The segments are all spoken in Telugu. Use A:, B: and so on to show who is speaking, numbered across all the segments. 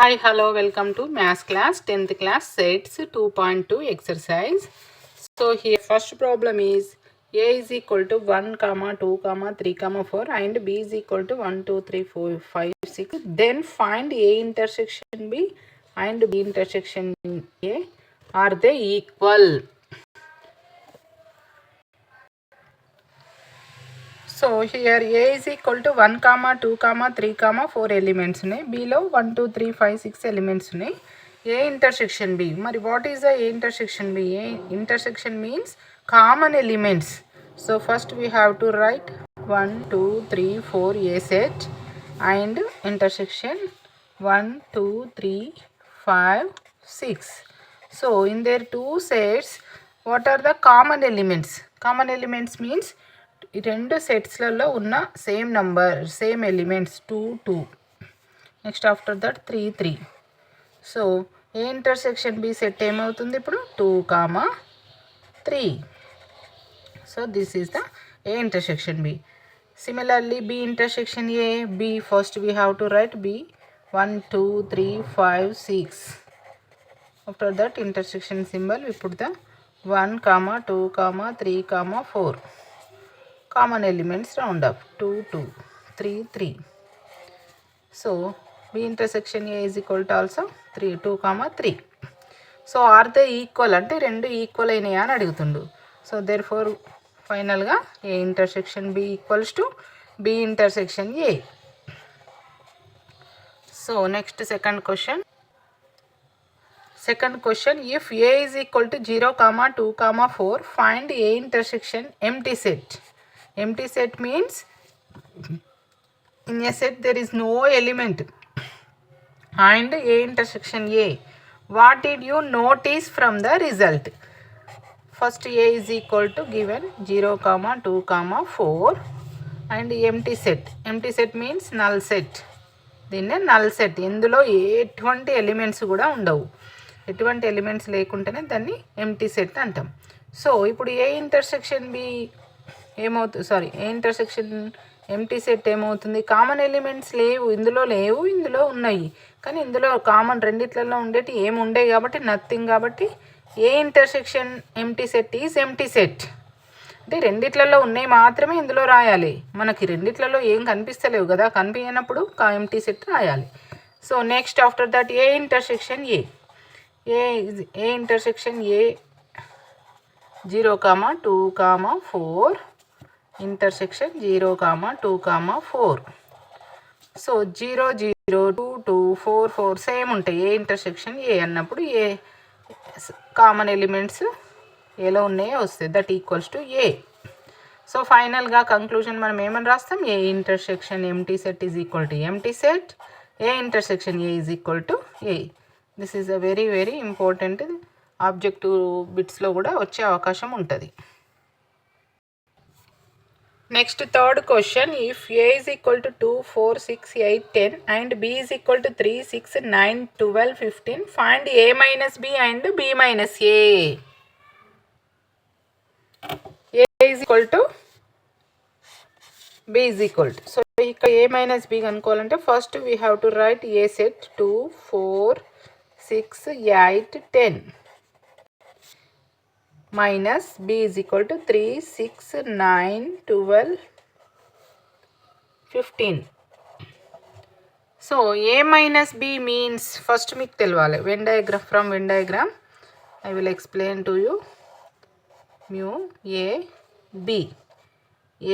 A: Hi, hello, welcome to Maths class, 10th class, sets 2.2 exercise. So here first problem is A is equal to 1, 2, 3, 4 and B is equal to 1, 2, 3, 4, 5, 6. Then find A intersection B and B intersection A. Are they equal? So here A is equal to 1, 2, 3, 4 elements ఉన్నాయి. Bలో 1, 2, 3, 5, 6 elements ఉన్నాయి. A intersection B. మరి what is the A intersection B? A intersection means common elements. So first we have to write 1, 2, 3, 4 A set and intersection 1, 2, 3, 5, 6. So in their two sets, what are the common elements? Common elements means ఈ రెండు సెట్స్లలో ఉన్న same number same elements 2 2 next after that 3 3. So A intersection B set ఏమవుతుంది ఇప్పుడు 2, 3. So this is the A intersection B. Similarly B intersection A B first we have to write B 1 2 3 5 6. After that intersection symbol we put the 1, 2, 3, 4. Common elements round up 2 2 3 3. So B intersection A is equal to also 3 2, 3. So are they equal అంటే రెండు ఈక్వల్ అయినాయా అని అడుగుతుండు. సో దేర్ ఫోర్ ఫైనల్గా A intersection B equals to B intersection A. So next second question. Second question, if A is equal to 0, 2, 4, find A intersection empty set. Empty set means in a set there is no element and A intersection A. What did you notice from the result? First A is equal to given 0, 2, 4 and empty set. Empty set means null set. దీన్నే నల్ సెట్. ఇందులో ఎటువంటి ఎలిమెంట్స్ కూడా ఉండవు. ఎటువంటి ఎలిమెంట్స్ లేకుంటేనే దాన్ని ఎంటీ సెట్ అంటాం. సో ఇప్పుడు ఏ ఇంటర్సెక్షన్ బి ఏమవుతుంది ఏ ఇంటర్సెక్షన్ ఎంటీ సెట్ ఏమవుతుంది? కామన్ ఎలిమెంట్స్ లేవు, ఇందులో ఉన్నాయి. కానీ ఇందులో కామన్ రెండిట్లలో ఉండేటి ఏమి ఉండే కాబట్టి నథింగ్. కాబట్టి ఏ intersection empty set is empty set. అంటే రెండిట్లలో ఉన్నాయి మాత్రమే ఇందులో రాయాలి. మనకి రెండిట్లలో ఏం కనిపిస్తలేవు కదా, కనిపించినప్పుడు ఎంటీ సెట్ రాయాలి. So next after that A intersection A intersection A 0, 2, 4 intersection 0, 2, 4. So 0 0 2 2 4 4 same ఉంటాయి. ఏ ఇంటర్సెక్షన్ ఏ అన్నప్పుడు ఏ కామన్ ఎలిమెంట్స్ ఏలో ఉన్నాయో వస్తాయి. That equals to A. So ఫైనల్గా కంక్లూజన్ మనం ఏమని రాస్తాం? A intersection empty set is equal to empty set. A intersection A is equal to A. This is a very very important. Objective బిట్స్లో కూడా వచ్చే అవకాశం ఉంటుంది. Next third question, if A is equal to 2, 4, 6, 8, 10 and B is equal to 3, 6, 9, 12, 15 find A minus B and B minus A. A is equal to B is equal to. So ఇక్కడ ఏ మైనస్ బి కనుక్కోవాలంటే first we have to write A set 2, 4, 6, 8, 10 minus b is equal to 3, 6, 9, 12, 15. So a minus b means first మీకు తెలవాలి Venn diagram. From Venn diagram I will explain to you. mu a b.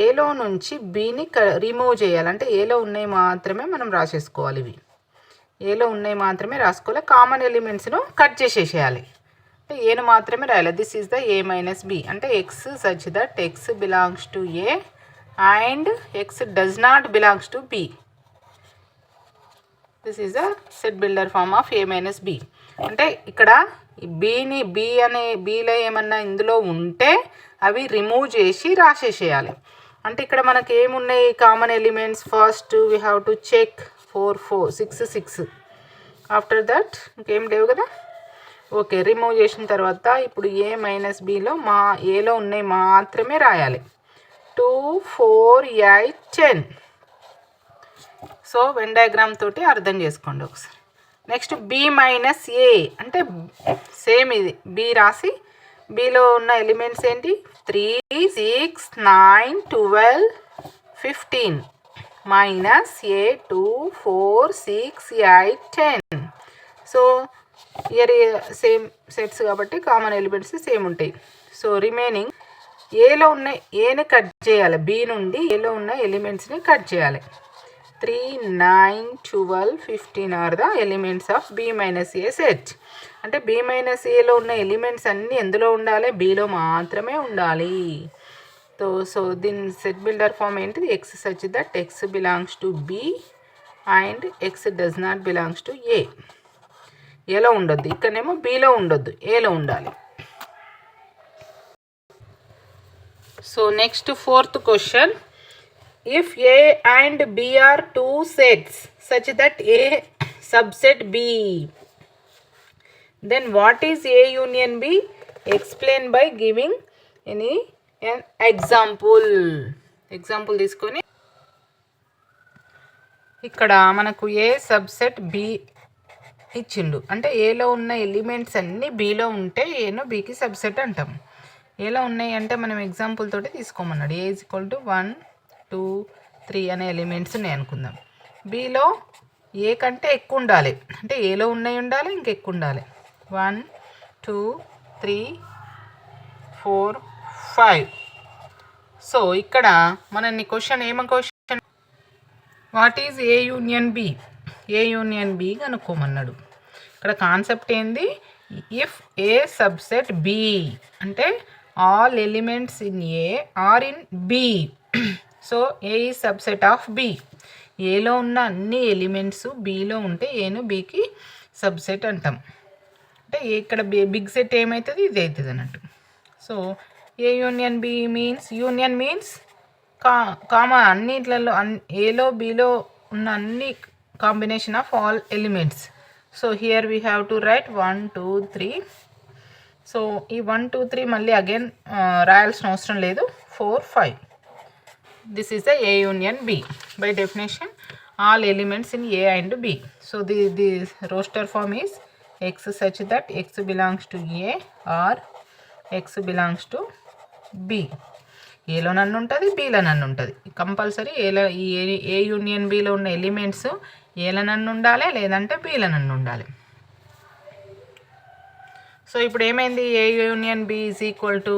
A: ఏలో నుంచి బీని రిమూవ్ చేయాలంటే ఏలో ఉన్నాయి మాత్రమే మనం రాసేసుకోవాలి. ఇవి ఏలో ఉన్నాయి మాత్రమే రాసుకోవాలి. కామన్ ఎలిమెంట్స్ను కట్ చేసేసేయాలి. అంటే ఏను మాత్రమే రాయాలి. This is the A minus B. అంటే x such that x belongs to A and x does not belongs to B. This is the set builder form of A minus B. అంటే ఇక్కడ బీని బీలో ఏమన్నా ఇందులో ఉంటే అవి రిమూవ్ చేసి రాసేసేయాలి. అంటే ఇక్కడ మనకి ఏమున్నాయి common elements? First we have to check 4 4 6 6. After that ఇంకేం లేవు కదా. ఓకే, రిమూవ్ చేసిన తర్వాత ఇప్పుడు ఏ మైనస్ బిలో ఏలో ఉన్నాయి మాత్రమే రాయాలి. 2, 4, 8, 10. సో వెన్ డయాగ్రామ్ తోటి అర్థం చేసుకోండి ఒకసారి. నెక్స్ట్ బి మైనస్ ఏ అంటే సేమ్ ఇది బి రాసి బిలో ఉన్న ఎలిమెంట్స్ ఏంటి 3 6 9 12 15 మైనస్ ఏ 2 4 6 8 10. సో ఇయర్ సేమ్ సెట్స్ కాబట్టి కామన్ ఎలిమెంట్స్ సేమ్ ఉంటాయి. సో రిమైనింగ్ ఏలో ఉన్న ఏని కట్ చేయాలి, బి నుండి ఏలో ఉన్న ఎలిమెంట్స్ని కట్ చేయాలి. 3 9 12 15 are the elements of B minus A set. అంటే బి మైనస్ ఏలో ఉన్న ఎలిమెంట్స్ అన్నీ ఎందులో ఉండాలి, బిలో మాత్రమే ఉండాలి. సో దీని సెట్ బిల్డర్ ఫామ్ ఏంటిది, x such that x belongs to B and x does not belongs to A. ఏలో ఉండొద్దు, ఇక్కడనేమో బిలో ఉండొద్దు, ఏలో ఉండాలి. So next fourth question, if A and B are two sets such that A subset B, then what is A union B? Explain by giving an example. Example తీసుకొని ఇక్కడ మనకు ఏ సబ్సెట్ బి ఇచ్చిండు. అంటే ఏలో ఉన్న ఎలిమెంట్స్ అన్నీ బిలో ఉంటే ఏను బికి సబ్సెట్ అంటాం. ఏలో ఉన్నాయి అంటే మనం ఎగ్జాంపుల్ తోటి తీసుకోమన్నాడు. ఏ ఈజ్ ఈక్వల్ టు 1 2 3 అనే ఎలిమెంట్స్ ఉన్నాయి అనుకుందాం. బిలో ఏ కంటే ఎక్కువ ఉండాలి, అంటే ఏలో ఉన్నాయి ఉండాలి, ఇంకెక్కువ ఉండాలి. 1 2 3 4 5. సో ఇక్కడ మన question question what is A union B? ఏ యూనియన్ బి కనుక్కోమన్నాడు. ఇక్కడ కాన్సెప్ట్ ఏంది, ఇఫ్ ఏ సబ్సెట్ బి అంటే all elements in A are in B. So A ఈ సబ్సెట్ ఆఫ్ బి. ఏలో ఉన్న అన్ని ఎలిమెంట్స్ బిలో ఉంటే ఏను బికి సబ్సెట్ అంటాం. అంటే ఇక్కడ బిగ్ సెట్ ఏమవుతుంది, ఇది అవుతుంది అన్నట్టు. So A union B means, union means comma అన్నిట్లలో ఏలో బిలో ఉన్న అన్ని combination of all elements. So here we have to write 1 2 3. So ఈ 1 2 3 మళ్ళీ అగైన్ రాయాల్సిన అవసరం లేదు. 4 5. This is the A union B. By definition, all elements in A and B. So the roster form is x such that x belongs to A or x belongs to B. ఏలో నన్ను ఉంటుంది, బీలో నన్ను ఉంటుంది. కంపల్సరీ ఏ యూనియన్ బిలో ఉన్న ఎలిమెంట్స్ ఏలో నన్ను ఉండాలి, లేదంటే బీలో నన్ను ఉండాలి. సో ఇప్పుడు ఏమైంది, A union B is equal to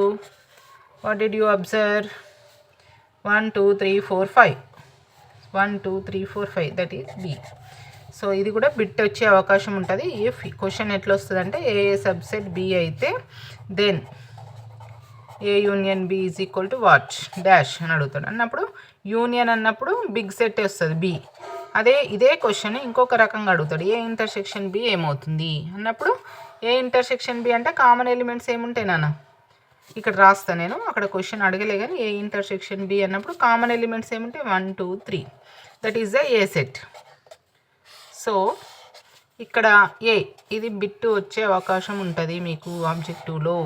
A: what did you observe, 1 2 3 4 5. 1 2 3 4 5 that is B. So ఇది కూడా బిట్ వచ్చే అవకాశం ఉంటుంది. ఇఫ్ క్వశ్చన్ ఎట్లా వస్తుంది అంటే ఏ సబ్సెట్ బి అయితే then A union B is equal to what dash అని అడుగుతాడు. అన్నప్పుడు యూనియన్ అన్నప్పుడు బిగ్ సెట్ వస్తుంది బి. ఇదే క్వశ్చన్ ఇంకొక రకంగా అడుగుతాడు, ఏ ఇంటర్సెక్షన్ బి ఏమవుతుంది అన్నప్పుడు ఏ ఇంటర్సెక్షన్ బి అంటే కామన్ ఎలిమెంట్స్ ఏముంటాయి నాన్న, ఇక్కడ రాస్తా నేను, అక్కడ క్వశ్చన్ అడగలే కానీ ఏ ఇంటర్సెక్షన్ బి అన్నప్పుడు కామన్ ఎలిమెంట్స్ ఏముంటాయి 1 2 3. That is the A set. So ఇక్కడ ఏ ఇది బిట్టు వచ్చే అవకాశం ఉంటుంది మీకు ఆబ్జెక్టివ్లో.